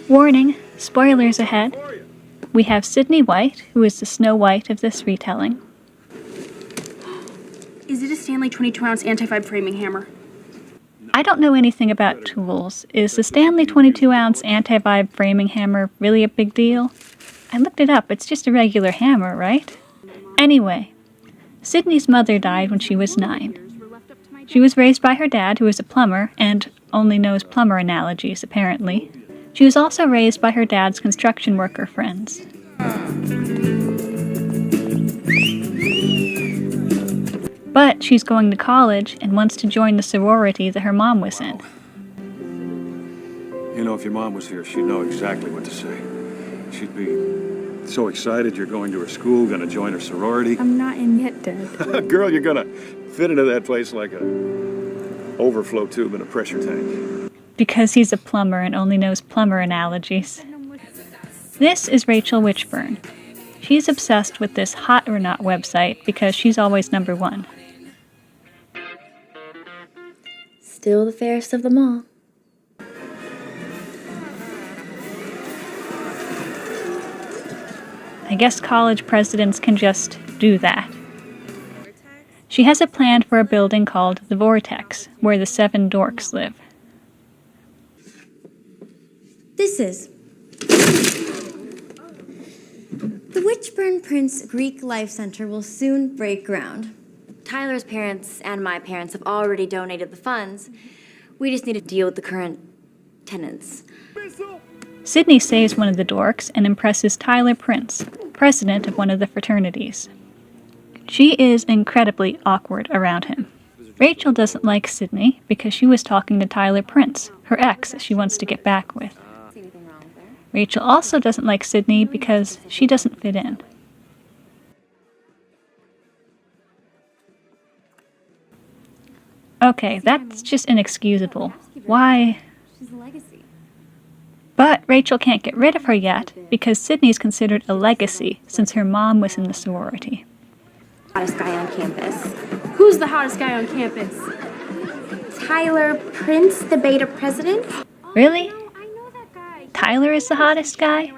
Warning, spoilers ahead. We have Sydney White, who is the Snow White of this retelling. Is it a Stanley 22-ounce anti-vibe framing hammer? I don't know anything about tools. Is the Stanley 22-ounce anti-vibe framing hammer really a big deal? I looked it up. It's just a regular hammer, right? Anyway, Sydney's mother died when she was 9. She was raised by her dad, who is a plumber, and only knows plumber analogies, apparently. She was also raised by her dad's construction worker friends. But she's going to college and wants to join the sorority that her mom was in. You know, if your mom was here, she'd know exactly what to say. She'd be so excited you're going to her school, gonna join her sorority. I'm not in yet, Dad. Girl, you're gonna fit into that place like a overflow tube in a pressure tank. Because he's a plumber and only knows plumber analogies. This is Rachel Witchburn. She's obsessed with this Hot or Not website because she's always number 1. Still the fairest of them all. I guess college presidents can just do that. She has a plan for a building called the Vortex, where the 7 dorks live. This is the Witchburn Prince Greek Life Center will soon break ground. Tyler's parents and my parents have already donated the funds. We just need to deal with the current tenants. Sydney saves one of the dorks and impresses Tyler Prince, president of one of the fraternities. She is incredibly awkward around him. Rachel doesn't like Sydney because she was talking to Tyler Prince, her ex she wants to get back with. Rachel also doesn't like Sydney because she doesn't fit in. Okay, that's just inexcusable. Why? She's a legacy. But Rachel can't get rid of her yet because Sydney's considered a legacy since her mom was in the sorority. Hottest guy on campus. Who's the hottest guy on campus? Tyler Prince, the beta president? Really? I know that guy. Tyler is the hottest guy?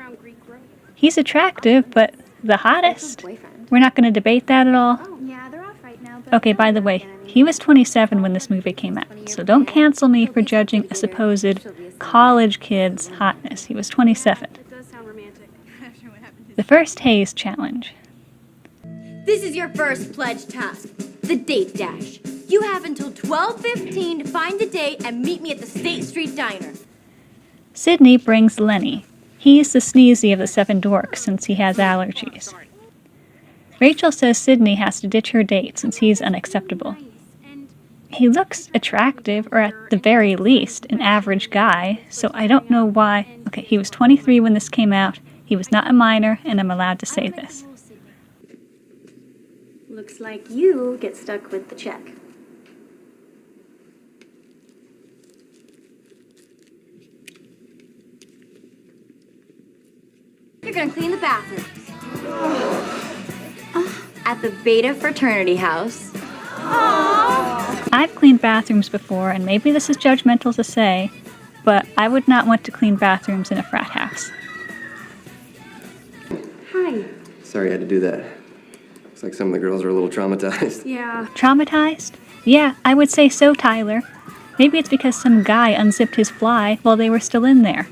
He's attractive, but the hottest? We're not going to debate that at all? Yeah, they're off right now. Okay, by the way, he was 27 when this movie came out, so don't cancel me for judging a supposed college kid's hotness. He was 27. It does sound romantic. The first Haze challenge. This is your first pledge task, the date dash. You have until 12:15 to find the date and meet me at the State Street Diner. Sydney brings Lenny. He's the sneezy of the 7 dorks since he has allergies. Rachel says Sydney has to ditch her date since he's unacceptable. He looks attractive, or at the very least, an average guy, so I don't know why. Okay, he was 23 when this came out. He was not a minor, and I'm allowed to say this. Looks like you get stuck with the check. You're gonna clean the bathrooms. At the Beta Fraternity House. I've cleaned bathrooms before, and maybe this is judgmental to say, but I would not want to clean bathrooms in a frat house. Hi. Sorry I had to do that. Looks like some of the girls are a little traumatized. Yeah. Traumatized? Yeah, I would say so, Tyler. Maybe it's because some guy unzipped his fly while they were still in there.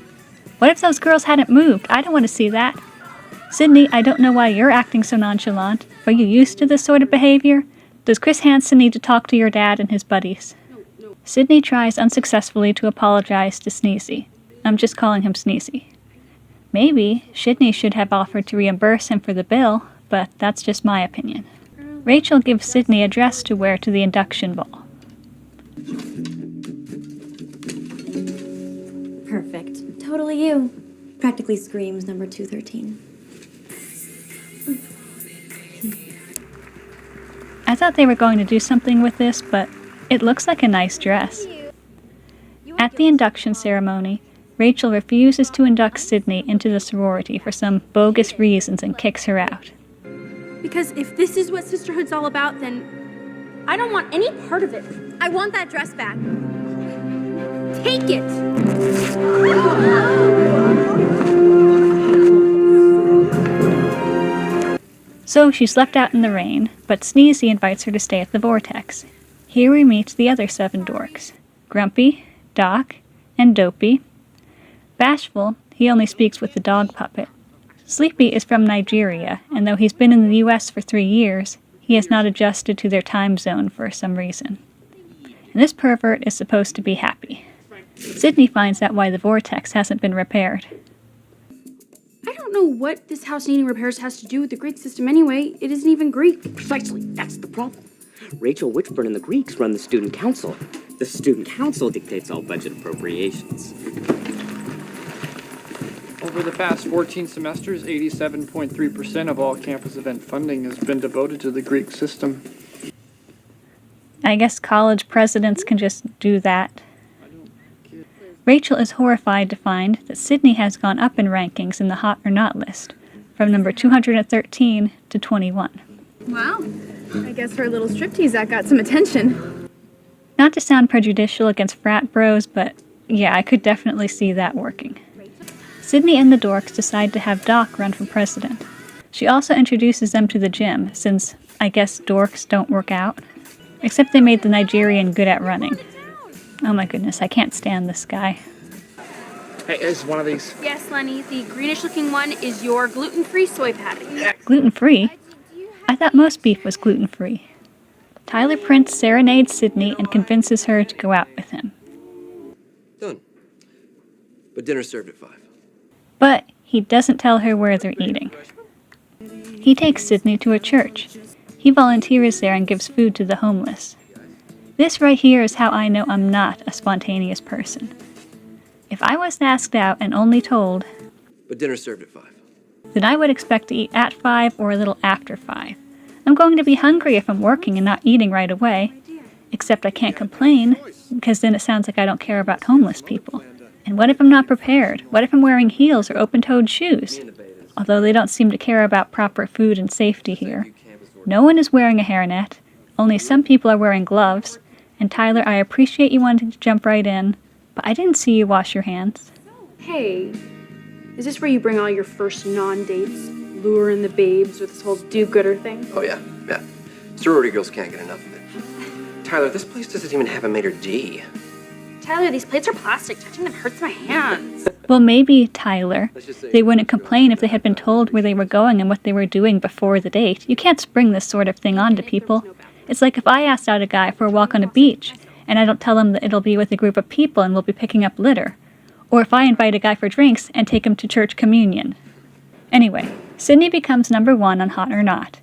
What if those girls hadn't moved? I don't want to see that. Sydney, I don't know why you're acting so nonchalant. Are you used to this sort of behavior? Does Chris Hansen need to talk to your dad and his buddies? Sydney tries unsuccessfully to apologize to Sneezy. I'm just calling him Sneezy. Maybe Sydney should have offered to reimburse him for the bill, but that's just my opinion. Rachel gives Sydney a dress to wear to the induction ball. Perfect. Totally you. Practically screams number 213. I thought they were going to do something with this, but it looks like a nice dress. At the induction ceremony, Rachel refuses to induct Sydney into the sorority for some bogus reasons and kicks her out. Because if this is what sisterhood's all about, then I don't want any part of it. I want that dress back. Take it! So she's left out in the rain, but Sneezy invites her to stay at the vortex. Here we meet the other 7 dorks. Grumpy, Doc, and Dopey. Bashful, he only speaks with the dog puppet. Sleepy is from Nigeria, and though he's been in the US for 3 years, he has not adjusted to their time zone for some reason. And this pervert is supposed to be happy. Sydney finds out why the vortex hasn't been repaired. I don't know what this house needing repairs has to do with the Greek system anyway. It isn't even Greek. Precisely, that's the problem. Rachel Witchburn and the Greeks run the student council. The student council dictates all budget appropriations. Over the past 14 semesters, 87.3% of all campus event funding has been devoted to the Greek system. I guess college presidents can just do that. Rachel is horrified to find that Sydney has gone up in rankings in the Hot or Not list, from number 213 to 21. Wow. I guess her little striptease act got some attention. Not to sound prejudicial against frat bros, but yeah, I could definitely see that working. Sydney and the dorks decide to have Doc run for president. She also introduces them to the gym, since I guess dorks don't work out. Except they made the Nigerian good at running. Oh my goodness, I can't stand this guy. Hey, is one of these? Yes, Lenny, the greenish-looking one is your gluten-free soy patty. Gluten-free? I thought most beef was gluten-free. Tyler Prince serenades Sydney and convinces her to go out with him. Done. But dinner's served at 5. But he doesn't tell her where they're eating. He takes Sydney to a church. He volunteers there and gives food to the homeless. This right here is how I know I'm not a spontaneous person. If I was asked out and only told, But dinner's served at 5. then I would expect to eat at 5 or a little after 5. I'm going to be hungry if I'm working and not eating right away. Except I can't complain, because then it sounds like I don't care about homeless people. And what if I'm not prepared? What if I'm wearing heels or open-toed shoes? Although they don't seem to care about proper food and safety here. No one is wearing a hairnet. Only some people are wearing gloves. And Tyler, I appreciate you wanting to jump right in, but I didn't see you wash your hands. Hey, is this where you bring all your first non-dates? Lure in the babes with this whole do-gooder thing? Oh, yeah. Sorority girls can't get enough of it. Tyler, this place doesn't even have a maitre d'. Tyler, these plates are plastic. Touching them hurts my hands. Well, maybe, Tyler, they wouldn't complain if they had been told where they were going and what they were doing before the date. You can't spring this sort of thing onto people. It's like if I asked out a guy for a walk on a beach, and I don't tell him that it'll be with a group of people and we'll be picking up litter. Or if I invite a guy for drinks and take him to church communion. Anyway, Sydney becomes number 1 on Hot or Not,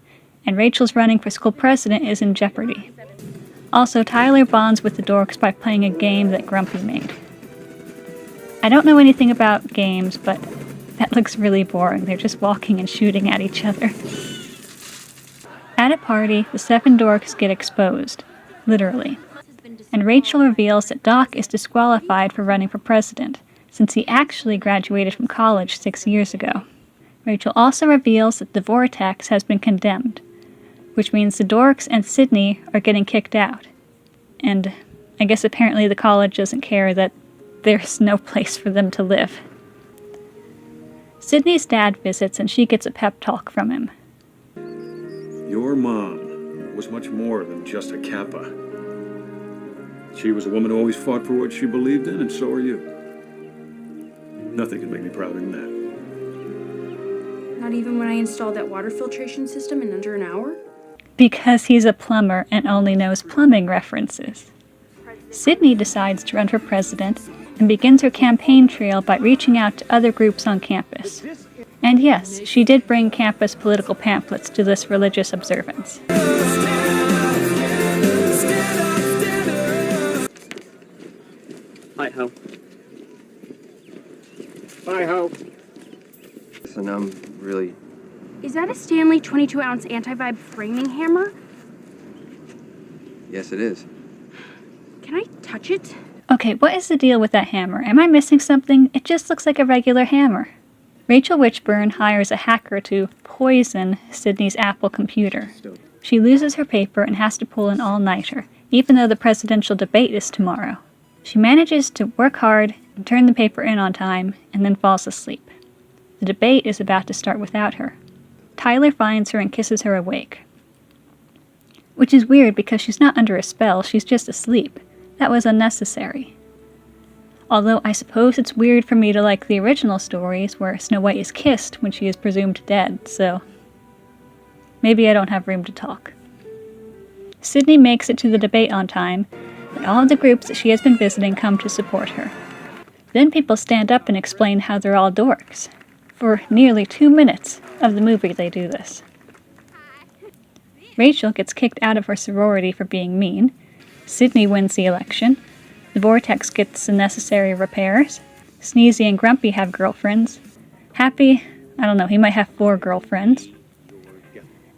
and Rachel's running for school president is in jeopardy. Also, Tyler bonds with the dorks by playing a game that Grumpy made. I don't know anything about games, but that looks really boring. They're just walking and shooting at each other. At a party, the 7 dorks get exposed, literally. And Rachel reveals that Doc is disqualified for running for president, since he actually graduated from college 6 years ago. Rachel also reveals that the vortex has been condemned, which means the dorks and Sydney are getting kicked out. And I guess apparently the college doesn't care that there's no place for them to live. Sydney's dad visits and she gets a pep talk from him. Your mom was much more than just a Kappa. She was a woman who always fought for what she believed in, and so are you. Nothing can make me prouder than that. Not even when I installed that water filtration system in under an hour? Because he's a plumber and only knows plumbing references. Sydney decides to run for president and begins her campaign trail by reaching out to other groups on campus. And yes, she did bring campus political pamphlets to this religious observance. Hi-ho. Hi-ho. And really... Is that a Stanley 22-ounce anti-vibe framing hammer? Yes, it is. Can I touch it? Okay, what is the deal with that hammer? Am I missing something? It just looks like a regular hammer. Rachel Witchburn hires a hacker to poison Sydney's Apple computer. She loses her paper and has to pull an all-nighter, even though the presidential debate is tomorrow. She manages to work hard and turn the paper in on time, and then falls asleep. The debate is about to start without her. Tyler finds her and kisses her awake. Which is weird because she's not under a spell, she's just asleep. That was unnecessary. Although I suppose it's weird for me to like the original stories where Snow White is kissed when she is presumed dead, so maybe I don't have room to talk. Sydney makes it to the debate on time, and all of the groups that she has been visiting come to support her. Then people stand up and explain how they're all dorks. For nearly 2 minutes of the movie they do this. Rachel gets kicked out of her sorority for being mean. Sydney wins the election. The vortex gets the necessary repairs. Sneezy and Grumpy have girlfriends. Happy, I don't know, he might have 4 girlfriends.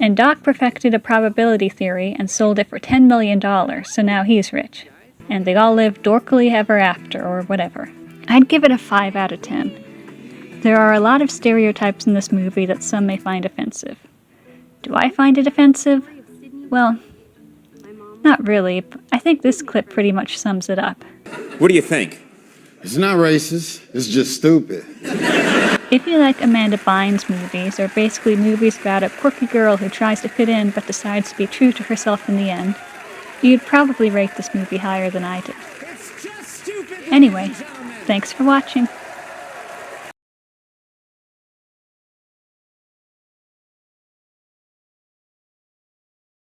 And Doc perfected a probability theory and sold it for $10 million, so now he's rich. And they all live dorkily ever after, or whatever. I'd give it a 5 out of 10. There are a lot of stereotypes in this movie that some may find offensive. Do I find it offensive? Well, not really. I think this clip pretty much sums it up. What do you think? It's not racist. It's just stupid. If you like Amanda Bynes movies, they're basically movies about a quirky girl who tries to fit in but decides to be true to herself in the end, you'd probably rate this movie higher than I did. Anyway, thanks for watching.